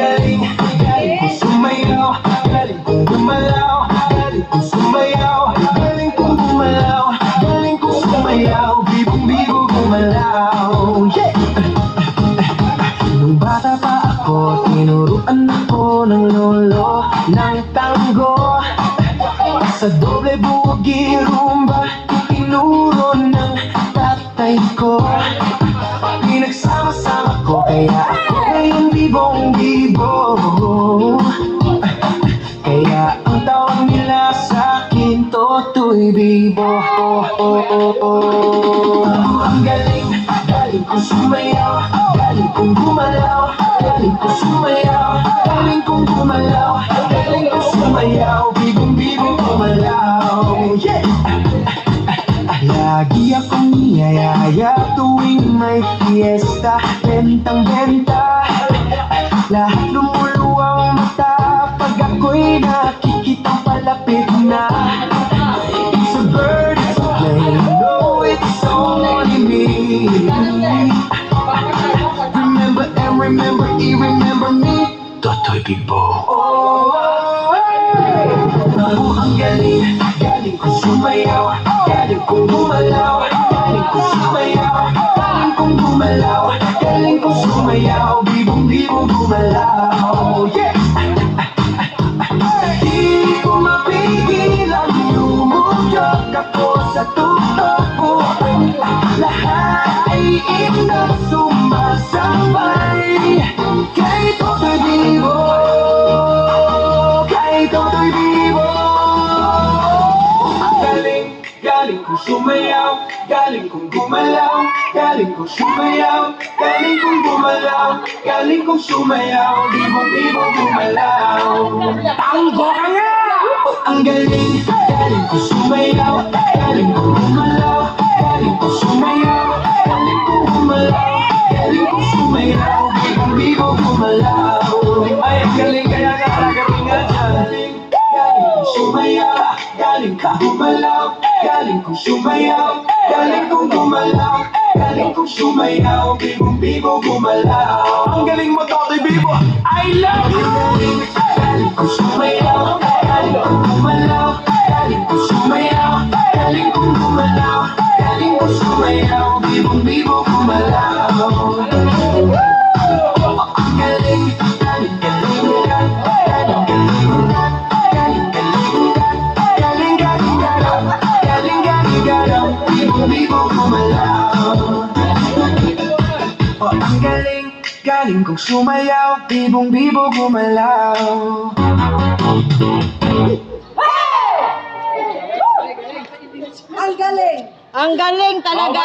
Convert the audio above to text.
galing, galing kong sumayaw, galing kong gumalaw, galing kong sumayaw, galing kong gumalaw, galing kong sumayaw, bibong-bibo gumalaw. Yeah! Nung bata pa ako, tinuruan ako ng lolo ng tango. Sa doble bugi rumba, tinuro ng tatay ko. Pinagsama-sama ko, kaya ako ngayon bibong-bibo. Kaya ang tawag nila sa'kin, Totoy Bibo. Ang galing, galing kong sumayaw, galing kong gumalaw, galing kong sumayaw, galing kong gumalaw, galing kong sumayaw, bibong-bibong gumalaw. Yeah! Lagi akong niyayaya tuwing may fiesta, bentang-benta. Lahat lumuluwang mata pag ako'y nakikitang palapit na. It's a bird, it's a plane, no, it's only me. Remember and remember, i-remember me, Totoy Bibo. Ang galing, galing kong sumayaw, galing kong gumalaw, galing kong sumayaw, galing kong gumalaw, galing kong sumayaw, bibong-bibong gumalaw. Yeah! Di ko mapigilan, lumuyok ako sa tuktok ko. Lahat ay inang sumasabay kay Totoy Bibo, kay Totoy Bibo. Ang galing, galing kong sumayaw, galing kong gumalaw, galing kong sumayaw, galing kong gumalaw, galing kong sumayaw, bibong-bibong gumalaw. Tango ka nga! Ang galing, galing kong sumayaw, galing kong gumalaw, galing kong sumayaw, galing kong gumalaw, galing kong sumayaw, bibong-bibong gumalaw. Ay, ang galing, kaya nga galing nga galing, galing kong sumayaw, galing kong gumalaw, galing kong sumayaw, galing kong gumalaw, galing kong sumayaw, bibong-bibong gumalaw. Ang galing mo, Totoy Bibo, I love you! Galing kong sumayaw, galing kong gumalaw, galing kong sumayaw, galing kong gumalaw, galing kong sumayaw, bibong-bibong gumalaw. Ang galing, galing, galing, galing, galing, galing, galing, galing, galing, galing, galing, bibong-bibong gumalaw. Ang galing, galing kong sumayaw, bibong-bibo gumalaw. Ang galing! Ang galing talaga!